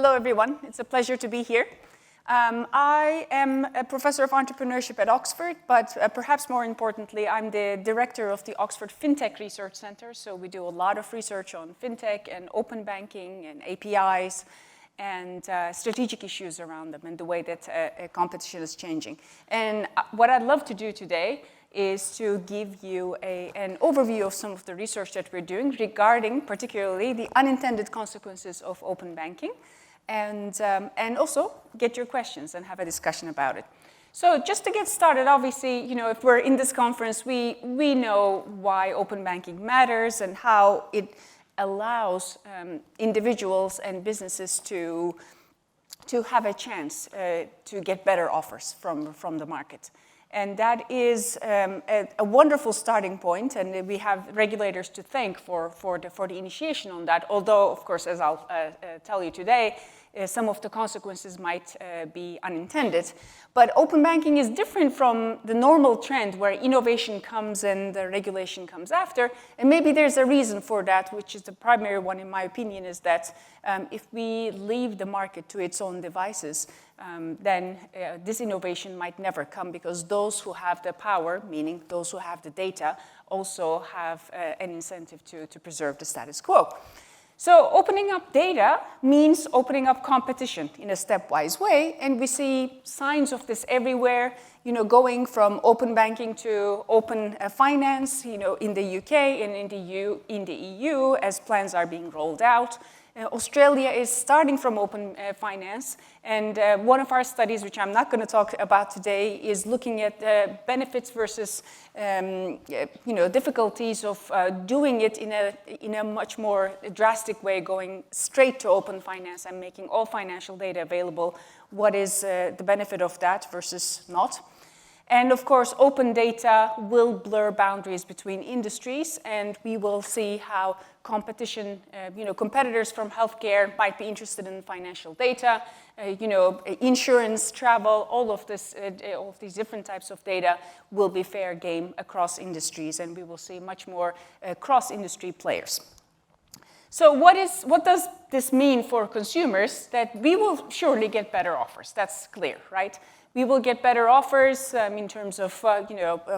Hello, everyone. It's a pleasure to be here. I am a professor of entrepreneurship at Oxford, but perhaps more importantly, I'm the director of the Oxford FinTech Research Center. So we do a lot of research on FinTech and open banking and APIs and strategic issues around them and the way that competition is changing. And what I'd love to do today is to give you an overview of some of the research that we're doing regarding particularly the unintended consequences of open banking, and also get your questions and have a discussion about it. So just to get started, obviously, if we're in this conference, we know why open banking matters and how it allows individuals and businesses to have a chance to get better offers from the market. And that is a wonderful starting point, and we have regulators to thank for the initiation on that, although, of course, as I'll tell you today, some of the consequences might be unintended. But open banking is different from the normal trend where innovation comes and the regulation comes after, and maybe there's a reason for that, which is the primary one, in my opinion, is that if we leave the market to its own devices, then this innovation might never come, because those who have the power, meaning those who have the data, also have an incentive to preserve the status quo. So opening up data means opening up competition in a stepwise way, and we see signs of this everywhere, going from open banking to open finance, in the UK and in the EU as plans are being rolled out. Australia is starting from open finance, and one of our studies, which I'm not going to talk about today, is looking at benefits versus difficulties of doing it in a much more drastic way, going straight to open finance and making all financial data available. What is the benefit of that versus not? And of course, open data will blur boundaries between industries, and we will see how competition, competitors from healthcare might be interested in financial data, insurance, travel, all of these different types of data will be fair game across industries, and we will see much more cross-industry players. So what does this mean for consumers? That we will surely get better offers, that's clear, right? We will get better offers in terms of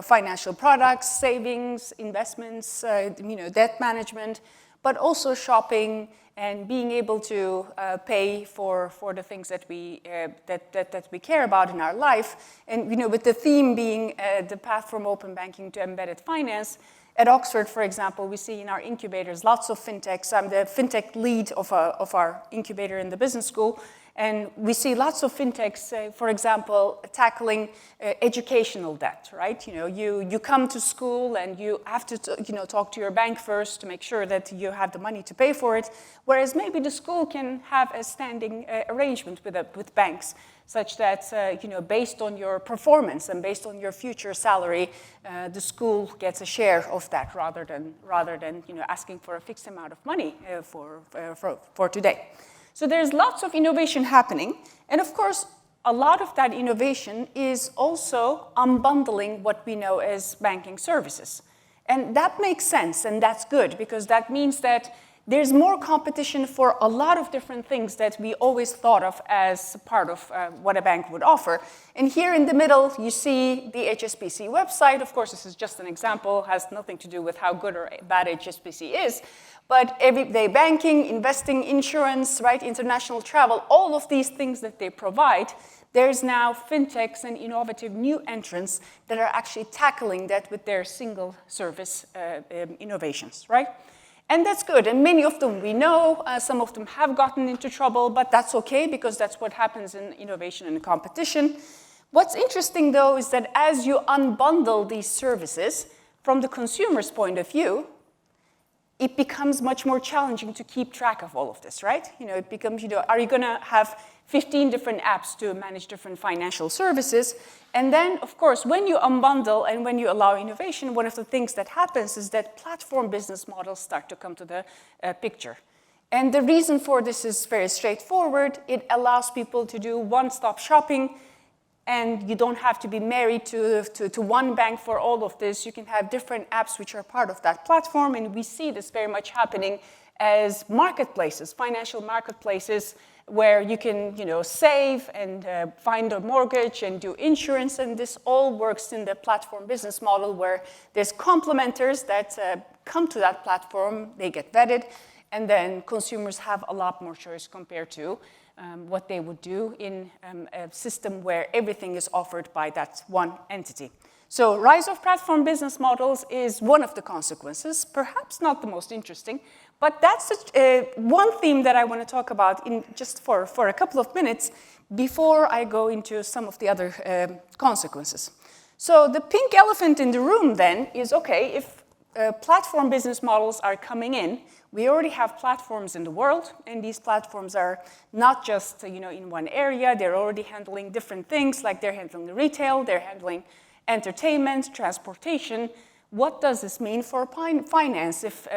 financial products, savings, investments, debt management, but also shopping and being able to pay for the things that we care about in our life. And with the theme being the path from open banking to embedded finance. At Oxford, for example, we see in our incubators lots of fintechs. I'm the fintech lead of our incubator in the business school. And we see lots of fintechs, for example, tackling educational debt, right? You come to school and you have to talk to your bank first to make sure that you have the money to pay for it, whereas maybe the school can have a standing arrangement with banks, such that based on your performance and based on your future salary, the school gets a share of that rather than asking for a fixed amount of money for today. So there's lots of innovation happening. And of course, a lot of that innovation is also unbundling what we know as banking services. And that makes sense, and that's good, because that means that there's more competition for a lot of different things that we always thought of as part of what a bank would offer. And here in the middle, you see the HSBC website. Of course, this is just an example, has nothing to do with how good or bad HSBC is. But everyday banking, investing, insurance, right, international travel, all of these things that they provide, there's now fintechs and innovative new entrants that are actually tackling that with their single service innovations, right? And that's good, and many of them we know, some of them have gotten into trouble, but that's okay, because that's what happens in innovation and competition. What's interesting, though, is that as you unbundle these services, from the consumer's point of view, it becomes much more challenging to keep track of all of this, right? It becomes, are you gonna have 15 different apps to manage different financial services? And then, of course, when you unbundle and when you allow innovation, one of the things that happens is that platform business models start to come to the picture. And the reason for this is very straightforward. It allows people to do one-stop shopping, and you don't have to be married to one bank for all of this. You can have different apps which are part of that platform, and we see this very much happening as marketplaces, financial marketplaces, where you can, save and find a mortgage and do insurance, and this all works in the platform business model where there's complementers that come to that platform, they get vetted, and then consumers have a lot more choice compared to what they would do in a system where everything is offered by that one entity. So rise of platform business models is one of the consequences, perhaps not the most interesting, but that's one theme that I want to talk about in just for a couple of minutes before I go into some of the other consequences. So the pink elephant in the room then is, okay, if platform business models are coming in, we already have platforms in the world, and these platforms are not just in one area, they're already handling different things, like they're handling the retail, they're handling entertainment, transportation. What does this mean for finance if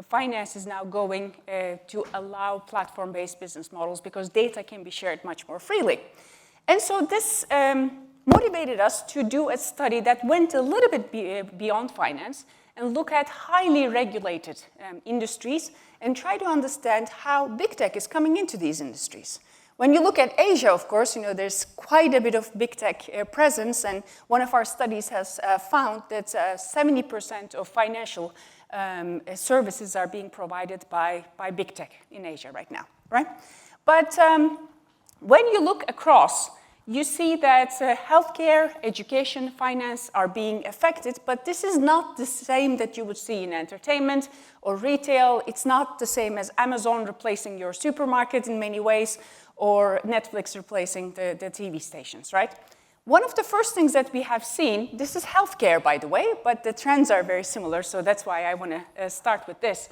finance is now going to allow platform-based business models because data can be shared much more freely? And so this motivated us to do a study that went a little bit beyond finance and look at highly regulated industries and try to understand how big tech is coming into these industries. When you look at Asia, of course, there's quite a bit of big tech presence, and one of our studies has found that 70% of financial services are being provided by big tech in Asia right now, right? But when you look across, you see that healthcare, education, finance are being affected, but this is not the same that you would see in entertainment or retail. It's not the same as Amazon replacing your supermarket in many ways, or Netflix replacing the TV stations, right? One of the first things that we have seen, this is healthcare, by the way, but the trends are very similar, so that's why I want to start with this.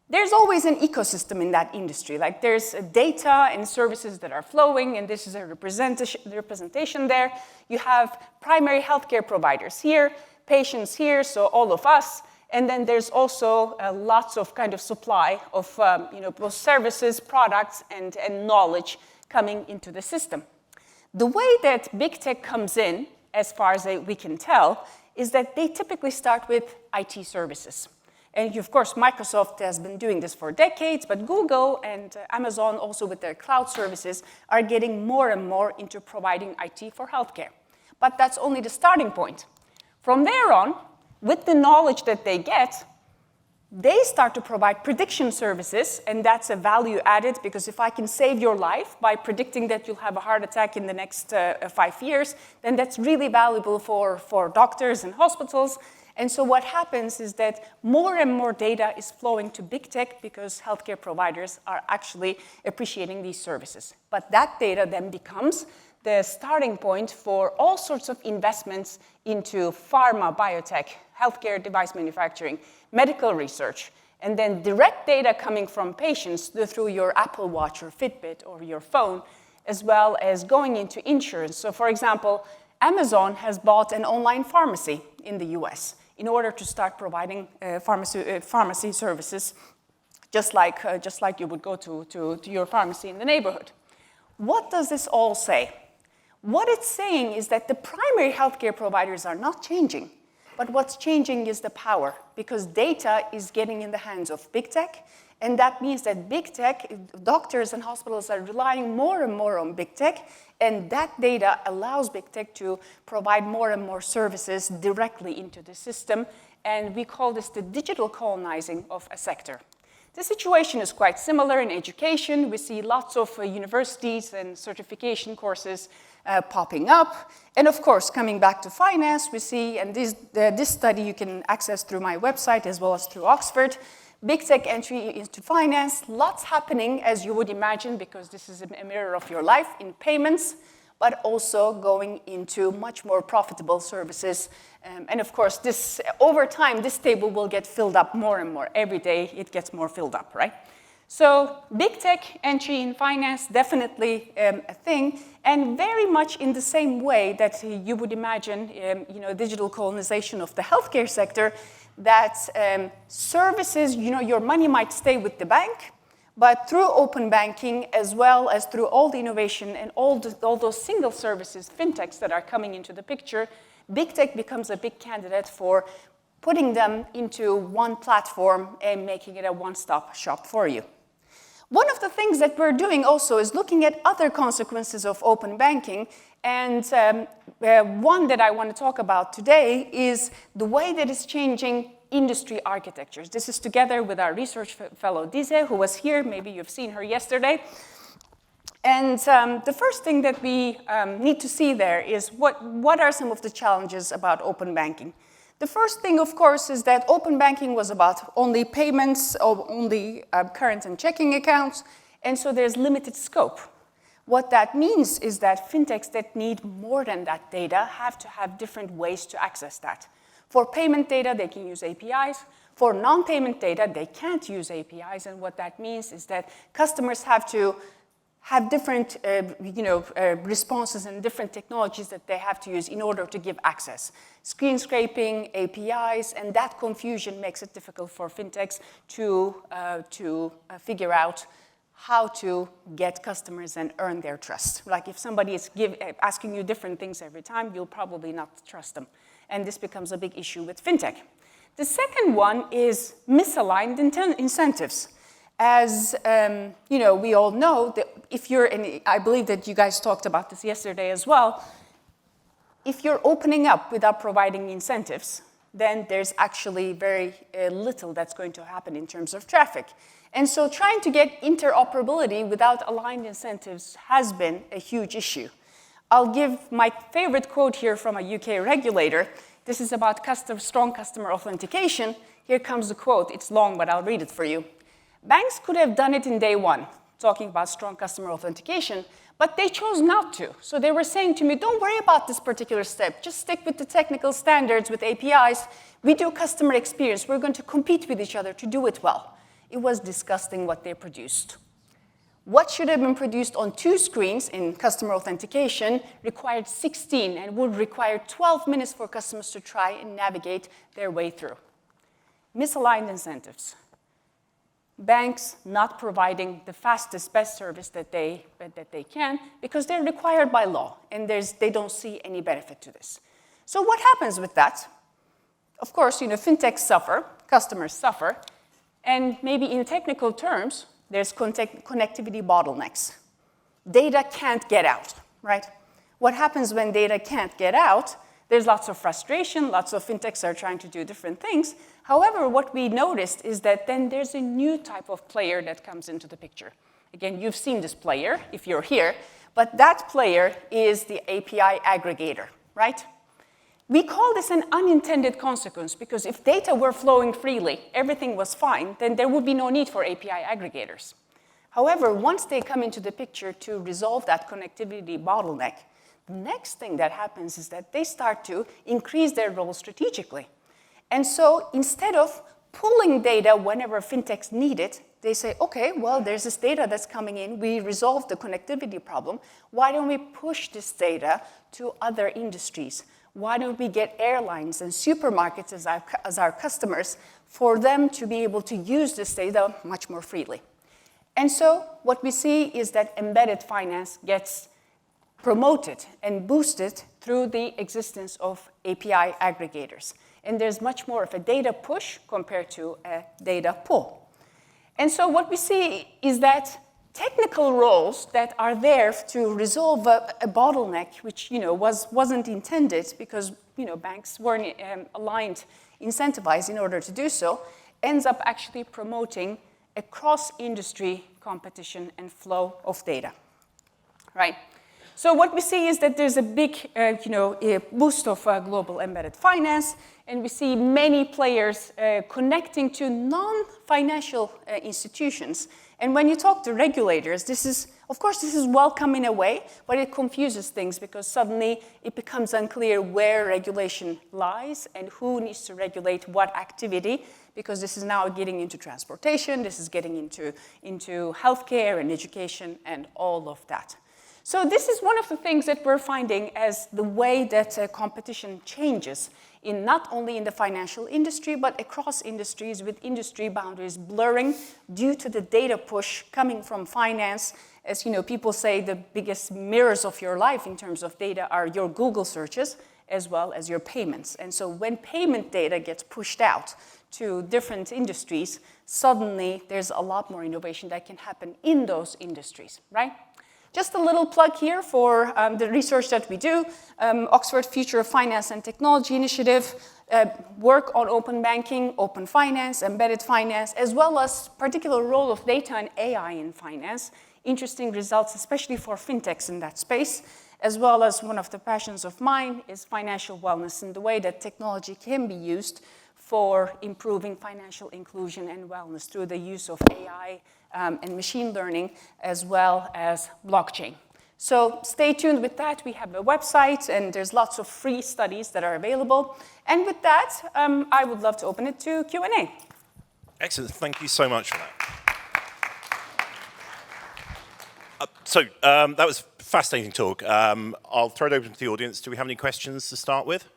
There's always an ecosystem in that industry. Like there's data and services that are flowing, and this is a representation there. You have primary healthcare providers here, patients here, so all of us. And then there's also lots of kind of supply of both services, products, and knowledge coming into the system. The way that big tech comes in, as far as we can tell, is that they typically start with IT services. And of course, Microsoft has been doing this for decades, but Google and Amazon, also with their cloud services, are getting more and more into providing IT for healthcare. But that's only the starting point. From there on, with the knowledge that they get, they start to provide prediction services, and that's a value added, because if I can save your life by predicting that you'll have a heart attack in the next 5 years, then that's really valuable for doctors and hospitals. And so what happens is that more and more data is flowing to big tech because healthcare providers are actually appreciating these services. But that data then becomes the starting point for all sorts of investments into pharma, biotech, healthcare device manufacturing, medical research, and then direct data coming from patients through your Apple Watch or Fitbit or your phone, as well as going into insurance. So for example, Amazon has bought an online pharmacy in the US in order to start providing pharmacy services, just like you would go to your pharmacy in the neighborhood. What does this all say? What it's saying is that the primary healthcare providers are not changing, but what's changing is the power, because data is getting in the hands of big tech, and that means that big tech, doctors and hospitals are relying more and more on big tech, and that data allows big tech to provide more and more services directly into the system, and we call this the digital colonizing of a sector. The situation is quite similar in education. We see lots of universities and certification courses popping up. And of course, coming back to finance, we see, and this study you can access through my website as well as through Oxford, big tech entry into finance, lots happening as you would imagine, because this is a mirror of your life in payments, but also going into much more profitable services. And of course, this over time, this table will get filled up more and more. Every day, it gets more filled up, right? So big tech entry in finance, definitely a thing, and very much in the same way that you would imagine, digital colonization of the healthcare sector, that services, your money might stay with the bank, but through open banking, as well as through all the innovation and all those single services, fintechs that are coming into the picture, big tech becomes a big candidate for putting them into one platform and making it a one-stop shop for you. One of the things that we're doing also is looking at other consequences of open banking, and one that I want to talk about today is the way that it's changing industry architectures. This is together with our research fellow, Dize, who was here. Maybe you've seen her yesterday. And the first thing that we need to see there is what are some of the challenges about open banking. The first thing, of course, is that open banking was about only payments, or only current and checking accounts, and so there's limited scope. What that means is that fintechs that need more than that data have to have different ways to access that. For payment data, they can use APIs. For non-payment data, they can't use APIs, and what that means is that customers have to have different responses and different technologies that they have to use in order to give access. Screen scraping, APIs, and that confusion makes it difficult for fintechs to figure out how to get customers and earn their trust. Like if somebody is asking you different things every time, you'll probably not trust them. And this becomes a big issue with fintech. The second one is misaligned incentives. As we all know, that if you're, and I believe that you guys talked about this yesterday as well, if you're opening up without providing incentives, then there's actually very little that's going to happen in terms of traffic. And so trying to get interoperability without aligned incentives has been a huge issue. I'll give my favorite quote here from a UK regulator. This is about strong customer authentication. Here comes the quote. It's long, but I'll read it for you. Banks could have done it in day one, talking about strong customer authentication, but they chose not to. So they were saying to me, don't worry about this particular step. Just stick with the technical standards with APIs. We do customer experience. We're going to compete with each other to do it well. It was disgusting what they produced. What should have been produced on 2 screens in customer authentication required 16 and would require 12 minutes for customers to try and navigate their way through. Misaligned incentives. Banks not providing the fastest, best service that they can because they're required by law, and they don't see any benefit to this. So what happens with that? Of course, fintechs suffer, customers suffer, and maybe in technical terms, there's connectivity bottlenecks. Data can't get out, right? What happens when data can't get out? There's lots of frustration, lots of fintechs are trying to do different things. However, what we noticed is that then there's a new type of player that comes into the picture. Again, you've seen this player if you're here, but that player is the API aggregator, right? We call this an unintended consequence because if data were flowing freely, everything was fine, then there would be no need for API aggregators. However, once they come into the picture to resolve that connectivity bottleneck, the next thing that happens is that they start to increase their role strategically. And so instead of pulling data whenever fintechs need it, they say, okay, well, there's this data that's coming in. We resolved the connectivity problem. Why don't we push this data to other industries? Why don't we get airlines and supermarkets as our customers for them to be able to use this data much more freely? And so what we see is that embedded finance gets promoted and boosted through the existence of API aggregators. And there's much more of a data push compared to a data pull. And so what we see is that technical roles that are there to resolve a bottleneck, which wasn't intended because banks weren't aligned, incentivized in order to do so, ends up actually promoting a cross-industry competition and flow of data, right? So what we see is that there's a big a boost of global embedded finance, and we see many players connecting to non-financial institutions. And when you talk to regulators, this is welcome in a way, but it confuses things because suddenly it becomes unclear where regulation lies and who needs to regulate what activity, because this is now getting into transportation, this is getting into healthcare and education and all of that. So this is one of the things that we're finding as the way that competition changes, not only in the financial industry, but across industries, with industry boundaries blurring due to the data push coming from finance. As people say, the biggest mirrors of your life in terms of data are your Google searches as well as your payments. And so when payment data gets pushed out to different industries, suddenly there's a lot more innovation that can happen in those industries, right? Just a little plug here for the research that we do. Oxford Future of Finance and Technology Initiative, work on open banking, open finance, embedded finance, as well as particular role of data and AI in finance. Interesting results, especially for fintechs in that space, as well as one of the passions of mine is financial wellness and the way that technology can be used for improving financial inclusion and wellness through the use of AI and machine learning, as well as blockchain. So stay tuned with that. We have a website, and there's lots of free studies that are available. And with that, I would love to open it to Q&A. Excellent. Thank you so much for that. That was a fascinating talk. I'll throw it open to the audience. Do we have any questions to start with?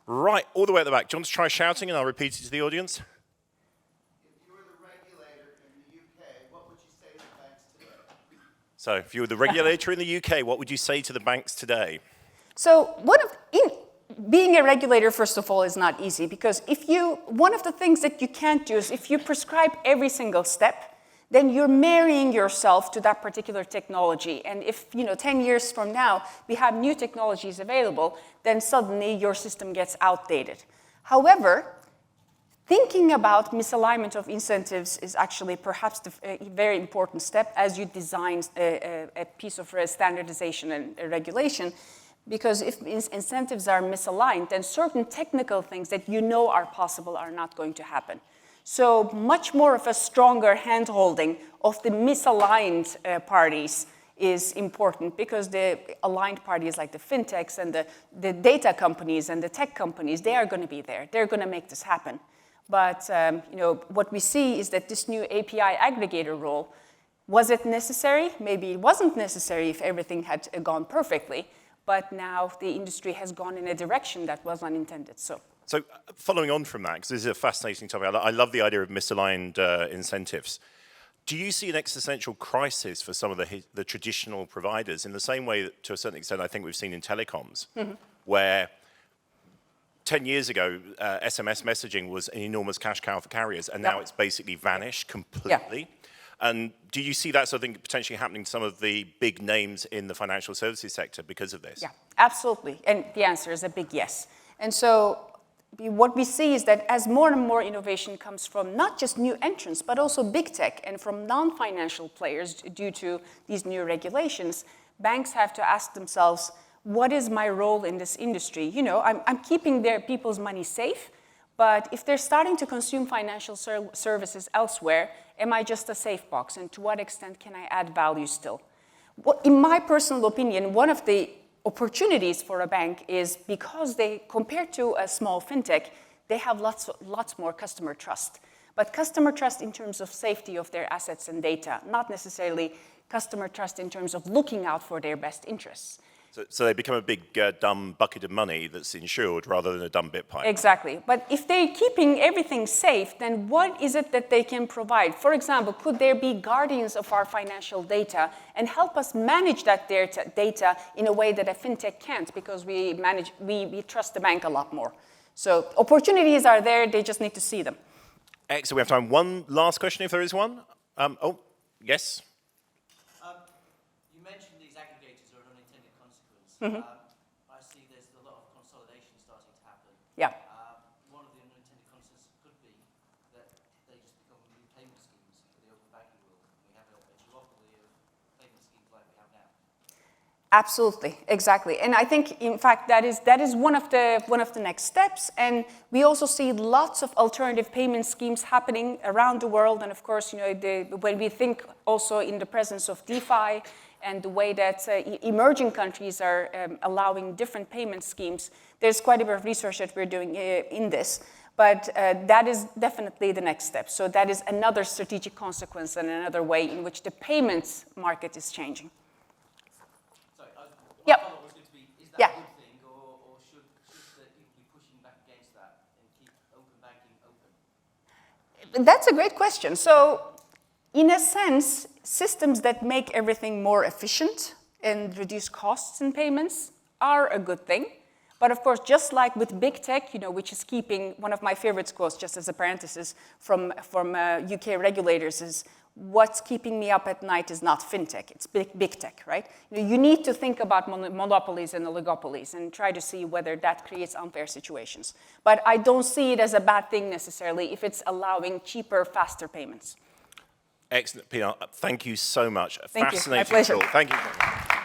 Right, all the way at the back. Do you want to try shouting, and I'll repeat it to the audience? If you were the regulator in the UK, what would you say to the banks today? So, if you were the regulator in the UK, what would you say to the banks today? So, being a regulator, first of all, is not easy, because one of the things that you can't do is if you prescribe every single step, then you're marrying yourself to that particular technology. And if, 10 years from now, we have new technologies available, then suddenly your system gets outdated. However, thinking about misalignment of incentives is actually perhaps a very important step as you design a piece of standardization and regulation, because if incentives are misaligned, then certain technical things that are possible are not going to happen. So much more of a stronger hand-holding of the misaligned parties is important, because the aligned parties like the fintechs and the data companies and the tech companies, they are going to be there. They're going to make this happen. But what we see is that this new API aggregator role, was it necessary? Maybe it wasn't necessary if everything had gone perfectly, but now the industry has gone in a direction that was unintended. So following on from that, because this is a fascinating topic, I love the idea of misaligned incentives. Do you see an existential crisis for some of the traditional providers in the same way that, to a certain extent, I think we've seen in telecoms, where 10 years ago, SMS messaging was an enormous cash cow for carriers, and now it's basically vanished completely? Yeah. And do you see that sort of thing potentially happening to some of the big names in the financial services sector because of this? Yeah, absolutely. And the answer is a big yes. And so what we see is that as more and more innovation comes from not just new entrants, but also big tech and from non-financial players due to these new regulations, banks have to ask themselves, what is my role in this industry? I'm keeping their people's money safe, but if they're starting to consume financial services elsewhere, am I just a safe box? And to what extent can I add value still? Well, in my personal opinion, one of the opportunities for a bank is because compared to a small fintech, they have lots more customer trust. But customer trust in terms of safety of their assets and data, not necessarily customer trust in terms of looking out for their best interests. So they become a big dumb bucket of money that's insured rather than a dumb bit pipe. Exactly. But if they're keeping everything safe, then what is it that they can provide? For example, could there be guardians of our financial data and help us manage that data in a way that a fintech can't, because we trust the bank a lot more. So opportunities are there, they just need to see them. Excellent. We have time. One last question, if there is one. Yes? I see there's a lot of consolidation starting to happen. Yeah. One of the unintended consequences could be that they just become new payment schemes for the open banking world. We have a duopoly of payment schemes like we have now. Absolutely, exactly. And I think, in fact, that is one of the next steps. And we also see lots of alternative payment schemes happening around the world. And of course, when we think also in the presence of DeFi, and the way that emerging countries are allowing different payment schemes, there's quite a bit of research that we're doing in this. But that is definitely the next step. So that is another strategic consequence and another way in which the payments market is changing. Sorry, my follow-up was going to be, is that a good thing, or should the people be pushing back against that and keep open banking open? That's a great question. So in a sense, systems that make everything more efficient and reduce costs in payments are a good thing. But of course, just like with big tech, which is keeping, one of my favorite quotes, just as a parenthesis, from UK regulators is, what's keeping me up at night is not fintech, it's big tech, right? You need to think about monopolies and oligopolies and try to see whether that creates unfair situations. But I don't see it as a bad thing necessarily if it's allowing cheaper, faster payments. Excellent, Pinar. Thank you so much. Thank you. My Fascinating pleasure. talk. Thank you.